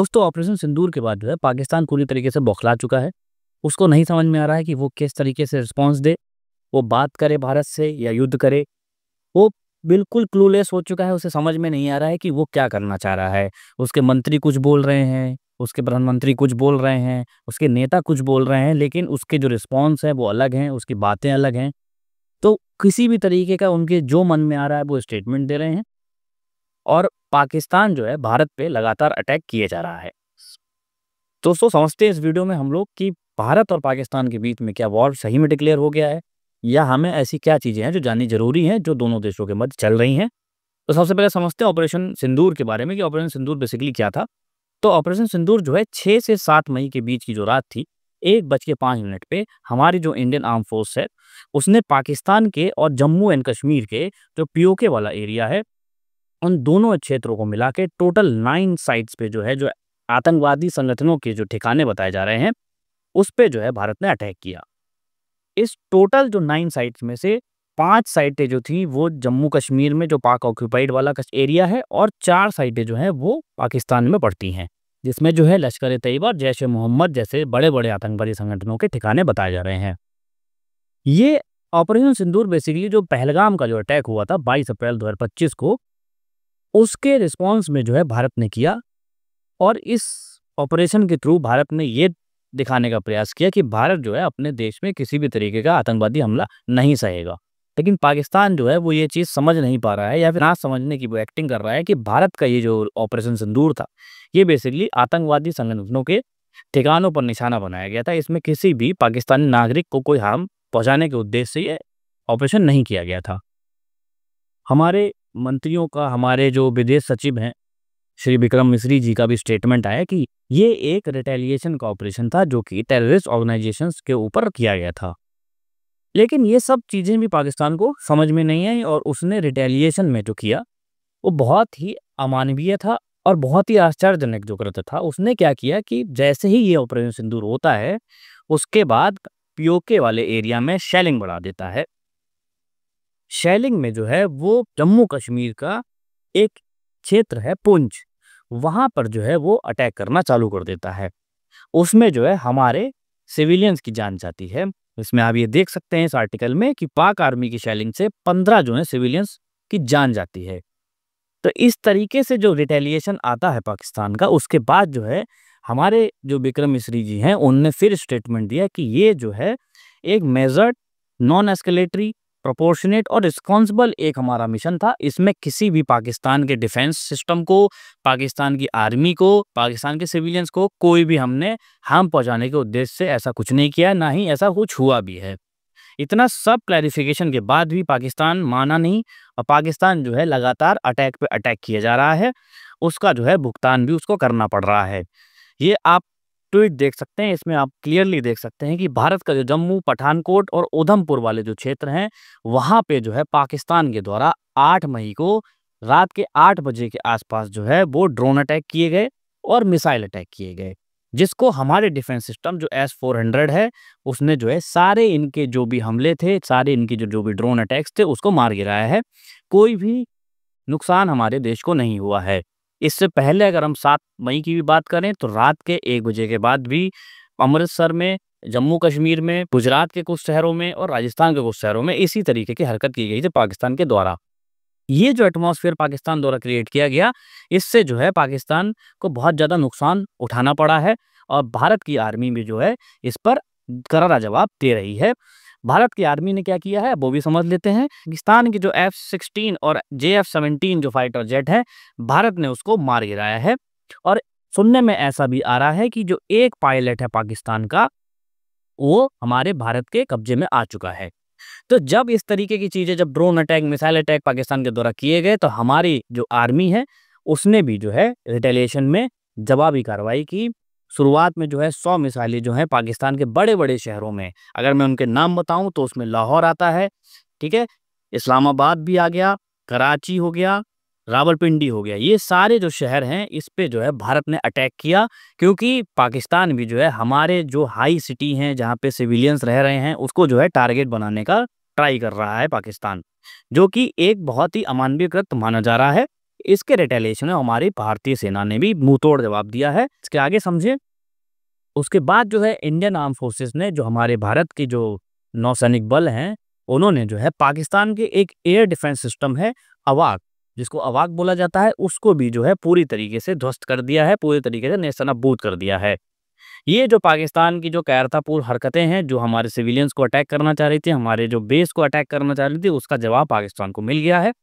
दोस्तों, ऑपरेशन सिंदूर के बाद जो है पाकिस्तान पूरी तरीके से बौखला चुका है। उसको नहीं समझ में आ रहा है कि वो किस तरीके से रिस्पॉन्स दे, वो बात करे भारत से या युद्ध करे। वो बिल्कुल क्लूलेस हो चुका है, उसे समझ में नहीं आ रहा है कि वो क्या करना चाह रहा है। उसके मंत्री कुछ बोल रहे हैं, उसके प्रधानमंत्री कुछ बोल रहे हैं, उसके नेता कुछ बोल रहे हैं, लेकिन उसके जो रिस्पॉन्स है वो अलग हैं, उसकी बातें अलग हैं। तो किसी भी तरीके का उनके जो मन में आ रहा है वो स्टेटमेंट दे रहे हैं और पाकिस्तान जो है भारत पे लगातार अटैक किए जा रहा है। दोस्तों, समझते हैं इस वीडियो में हम लोग कि भारत और पाकिस्तान के बीच में क्या वॉर सही में डिक्लेयर हो गया है या हमें ऐसी क्या चीज़ें हैं जो जाननी ज़रूरी हैं जो दोनों देशों के मध्य चल रही हैं। तो सबसे पहले समझते हैं ऑपरेशन सिंदूर के बारे में कि ऑपरेशन सिंदूर बेसिकली क्या था। तो ऑपरेशन सिंदूर जो है 6 से 7 मई के बीच की जो रात थी, 1:05 पे हमारी जो इंडियन आर्म फोर्स है, उसने पाकिस्तान के और जम्मू एंड कश्मीर के जो पीओके वाला एरिया है, उन दोनों क्षेत्रों को मिला के टोटल 9 साइट्स पे जो आतंकवादी संगठनों के जो ठिकाने बताए जा रहे हैं, उस पे जो है भारत ने अटैक किया। इस टोटल जो 9 साइट्स में से 5 साइटें जो थी वो जम्मू कश्मीर में जो पाक ऑक्यूपाइड वाला कश एरिया है और 4 साइटें जो हैं वो पाकिस्तान में पड़ती हैं, जिसमें जो है लश्कर-ए-तैयबा और जैश-ए-मोहम्मद जैसे बड़े-बड़े आतंकवादी संगठनों के ठिकाने बताए जा रहे हैं। ये ऑपरेशन सिंदूर बेसिकली जो पहलगाम का जो अटैक हुआ था 22 अप्रैल 2025 को, उसके रिस्पॉन्स में जो है भारत ने किया और इस ऑपरेशन के थ्रू भारत ने ये दिखाने का प्रयास किया कि भारत जो है अपने देश में किसी भी तरीके का आतंकवादी हमला नहीं सहेगा। लेकिन पाकिस्तान जो है वो ये चीज़ समझ नहीं पा रहा है या फिर ना समझने की वो एक्टिंग कर रहा है कि भारत का ये जो ऑपरेशन सिंदूर था, ये बेसिकली आतंकवादी संगठनों के ठिकानों पर निशाना बनाया गया था। इसमें किसी भी पाकिस्तानी नागरिक को कोई हार्म पहुँचाने के उद्देश्य से ये ऑपरेशन नहीं किया गया था। हमारे मंत्रियों का, हमारे जो विदेश सचिव हैं श्री विक्रम मिस्री जी का भी स्टेटमेंट आया कि ये एक रिटेलिएशन का ऑपरेशन था जो कि टेररिस्ट ऑर्गेनाइजेशंस के ऊपर किया गया था। लेकिन ये सब चीज़ें भी पाकिस्तान को समझ में नहीं आई और उसने रिटेलिएशन में जो किया वो बहुत ही अमानवीय था और बहुत ही आश्चर्यजनक जो कृत्य था। उसने क्या किया कि जैसे ही ये ऑपरेशन सिंदूर होता है, उसके बाद पीओके वाले एरिया में शेलिंग बढ़ा देता है। शेलिंग में जो है वो जम्मू कश्मीर का एक क्षेत्र है पुंछ, वहाँ पर जो है वो अटैक करना चालू कर देता है। उसमें जो है हमारे सिविलियंस की जान जाती है। इसमें आप ये देख सकते हैं इस आर्टिकल में कि पाक आर्मी की शेलिंग से 15 जो है सिविलियंस की जान जाती है। तो इस तरीके से जो रिटेलिएशन आता है पाकिस्तान का, उसके बाद जो है हमारे जो विक्रम मिस्री जी हैं, उनने फिर स्टेटमेंट दिया कि ये जो है एक मेजर्ड, नॉन एस्केलेटरी, प्रोपोर्शनेट और रिस्पॉन्सिबल एक हमारा मिशन था। इसमें किसी भी पाकिस्तान के डिफेंस सिस्टम को, पाकिस्तान की आर्मी को, पाकिस्तान के सिविलियंस को कोई भी हमने हार्म पहुंचाने के उद्देश्य से ऐसा कुछ नहीं किया, ना ही ऐसा कुछ हुआ भी है। इतना सब क्लैरिफिकेशन के बाद भी पाकिस्तान माना नहीं और पाकिस्तान जो है लगातार अटैक पे अटैक किया जा रहा है। उसका जो है भुगतान भी उसको करना पड़ रहा है। ये आप ट्वीट देख सकते हैं, इसमें आप क्लियरली देख सकते हैं कि भारत का जो जम्मू, पठानकोट और उधमपुर वाले जो क्षेत्र हैं, वहाँ पे जो है पाकिस्तान के द्वारा 8 मई को रात के 8 बजे के आसपास जो है वो ड्रोन अटैक किए गए और मिसाइल अटैक किए गए, जिसको हमारे डिफेंस सिस्टम जो S-400 है, उसने जो है सारे इनके जो भी हमले थे, सारे इनके जो भी ड्रोन अटैक्स थे, उसको मार गिराया है। कोई भी नुकसान हमारे देश को नहीं हुआ है। इससे पहले अगर हम 7 मई की भी बात करें तो रात के 1 बजे के बाद भी अमृतसर में, जम्मू कश्मीर में, गुजरात के कुछ शहरों में और राजस्थान के कुछ शहरों में इसी तरीके की हरकत की गई थी पाकिस्तान के द्वारा। ये जो एटमॉस्फेयर पाकिस्तान द्वारा क्रिएट किया गया, इससे जो है पाकिस्तान को बहुत ज़्यादा नुकसान उठाना पड़ा है और भारत की आर्मी भी जो है इस पर करारा जवाब दे रही है। भारत की आर्मी ने क्या किया है वो भी समझ लेते हैं। पाकिस्तान की जो F-16 और JF-17 जो फाइटर जेट है, भारत ने उसको मार गिराया है और सुनने में ऐसा भी आ रहा है कि जो एक पायलट है पाकिस्तान का, वो हमारे भारत के कब्जे में आ चुका है। तो जब इस तरीके की चीज़ें, जब drone attack, missile attack Pakistan के द्वारा किए गए, तो हमारी जो आर्मी है उसने भी जो है रिटेलिएशन में जवाबी कार्रवाई की। शुरुआत में जो है 100 मिसाइलें जो हैं पाकिस्तान के बड़े-बड़े शहरों में, अगर मैं उनके नाम बताऊँ तो उसमें लाहौर आता है, ठीक है? इस्लामाबाद भी आ गया, कराची हो गया, रावलपिंडी हो गया। ये सारे जो शहर हैं इस पे जो है भारत ने अटैक किया, क्योंकि पाकिस्तान भी जो है हमारे जो हाई सिटी हैं जहाँ पे सिविलियंस रह रहे हैं उसको जो है टारगेट बनाने का ट्राई कर रहा है पाकिस्तान, जो कि एक बहुत ही अमानवीय कृत्य माना जा रहा है। इसके रिटेलिएशन में हमारी भारतीय सेना ने भी मुंहतोड़ जवाब दिया है। इसके आगे समझिए। उसके बाद जो है इंडियन आर्म फोर्सेस ने, जो हमारे भारत की जो नौसैनिक बल हैं, उन्होंने जो है पाकिस्तान के एक एयर डिफेंस सिस्टम है अवाक, जिसको अवाक बोला जाता है, उसको भी जो है पूरी तरीके से ध्वस्त कर दिया है, पूरी तरीके से नेस्तनाबूद कर दिया है। ये जो पाकिस्तान की जो कायरतापूर्ण हरकतें हैं, जो हमारे सिविलियंस को अटैक करना चाह रही थी, हमारे जो बेस को अटैक करना चाह रही थी, उसका जवाब पाकिस्तान को मिल गया है।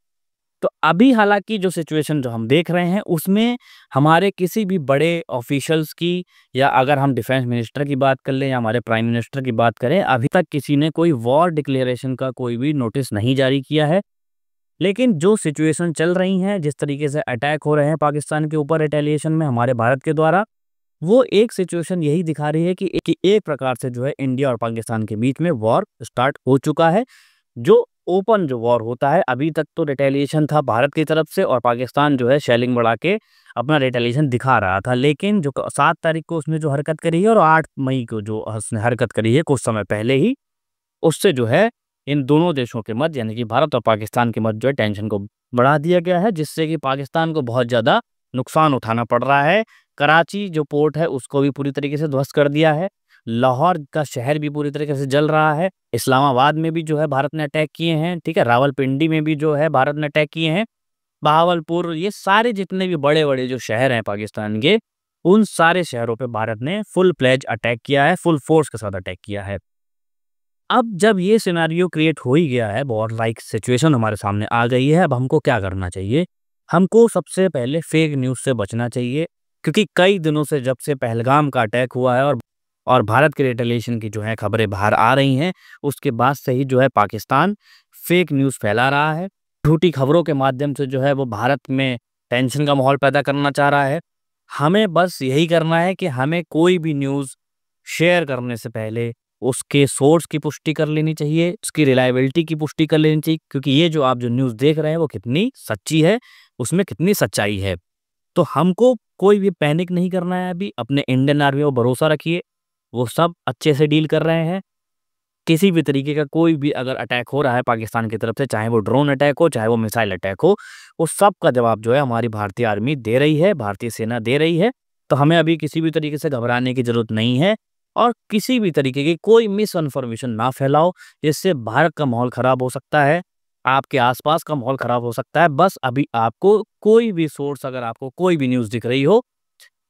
तो अभी हालांकि जो सिचुएशन जो हम देख रहे हैं, उसमें हमारे किसी भी बड़े ऑफिशियल्स की, या अगर हम डिफेंस मिनिस्टर की बात कर लें या हमारे प्राइम मिनिस्टर की बात करें, अभी तक किसी ने कोई वॉर डिक्लेरेशन का कोई भी नोटिस नहीं जारी किया है। लेकिन जो सिचुएशन चल रही हैं, जिस तरीके से अटैक हो रहे हैं पाकिस्तान के ऊपर रिटेलिएशन में हमारे भारत के द्वारा, वो एक सिचुएशन यही दिखा रही है कि एक प्रकार से जो है इंडिया और पाकिस्तान के बीच में वॉर स्टार्ट हो चुका है। जो ओपन जो वॉर होता है, अभी तक तो रिटेलिएशन था भारत की तरफ से, और पाकिस्तान जो है शेलिंग बढ़ा के अपना रिटेलिएशन दिखा रहा था। लेकिन जो 7 तारीख को उसने जो हरकत करी है, और 8 मई को जो उसने हरकत करी है कुछ समय पहले ही, उससे जो है इन दोनों देशों के मध्य, यानी कि भारत और पाकिस्तान के मध्य जो है टेंशन को बढ़ा दिया गया है, जिससे कि पाकिस्तान को बहुत ज़्यादा नुकसान उठाना पड़ रहा है। कराची जो पोर्ट है उसको भी पूरी तरीके से ध्वस्त कर दिया है। लाहौर का शहर भी पूरी तरीके से जल रहा है। इस्लामाबाद में भी जो है भारत ने अटैक किए हैं, ठीक है। रावलपिंडी में भी जो है भारत ने अटैक किए हैं। बहावलपुर, ये सारे जितने भी बड़े-बड़े जो शहर हैं पाकिस्तान के, उन सारे शहरों पे भारत ने फुल फ्लेज अटैक किया है, फुल फोर्स के साथ अटैक किया है। अब जब ये सिनेरियो क्रिएट हो ही गया है, वॉर लाइक सिचुएशन हमारे सामने आ गई है, अब हमको क्या करना चाहिए? हमको सबसे पहले फेक न्यूज़ से बचना चाहिए, क्योंकि कई दिनों से जब से पहलगाम का अटैक हुआ है और भारत के रिटेलिएशन की जो है खबरें बाहर आ रही हैं, उसके बाद से ही जो है पाकिस्तान फेक न्यूज़ फैला रहा है। झूठी खबरों के माध्यम से जो है वो भारत में टेंशन का माहौल पैदा करना चाह रहा है। हमें बस यही करना है कि हमें कोई भी न्यूज़ शेयर करने से पहले उसके सोर्स की पुष्टि कर लेनी चाहिए, उसकी रिलायबिलिटी की पुष्टि कर लेनी चाहिए, क्योंकि ये जो आप जो न्यूज़ देख रहे हैं वो कितनी सच्ची है, उसमें कितनी सच्चाई है। तो हमको कोई भी पैनिक नहीं करना है अभी, अपने इंडियन आर्मी पर भरोसा रखिए, वो सब अच्छे से डील कर रहे हैं। किसी भी तरीके का कोई भी अगर अटैक हो रहा है पाकिस्तान की तरफ से, चाहे वो ड्रोन अटैक हो, चाहे वो मिसाइल अटैक हो, उस सब का जवाब जो है हमारी भारतीय आर्मी दे रही है, भारतीय सेना दे रही है। तो हमें अभी किसी भी तरीके से घबराने की ज़रूरत नहीं है, और किसी भी तरीके की कोई मिस इन्फॉर्मेशन ना फैलाओ, जिससे भारत का माहौल ख़राब हो सकता है, आपके आस-पास का माहौल ख़राब हो सकता है। बस अभी आपको कोई भी सोर्स, अगर आपको कोई भी न्यूज़ दिख रही हो,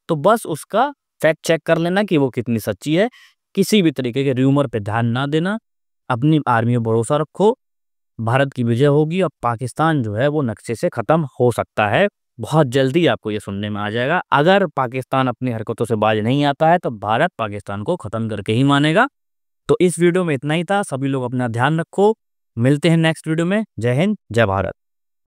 तो बस उसका फैक्ट चेक कर लेना कि वो कितनी सच्ची है। किसी भी तरीके के र्यूमर पे ध्यान ना देना, अपनी आर्मी पे भरोसा रखो, भारत की विजय होगी और पाकिस्तान जो है वो नक्शे से ख़त्म हो सकता है। बहुत जल्दी आपको ये सुनने में आ जाएगा। अगर पाकिस्तान अपनी हरकतों से बाज नहीं आता है, तो भारत पाकिस्तान को ख़त्म करके ही मानेगा। तो इस वीडियो में इतना ही था। सभी लोग अपना ध्यान रखो। मिलते हैं नेक्स्ट वीडियो में। जय हिंद, जय भारत।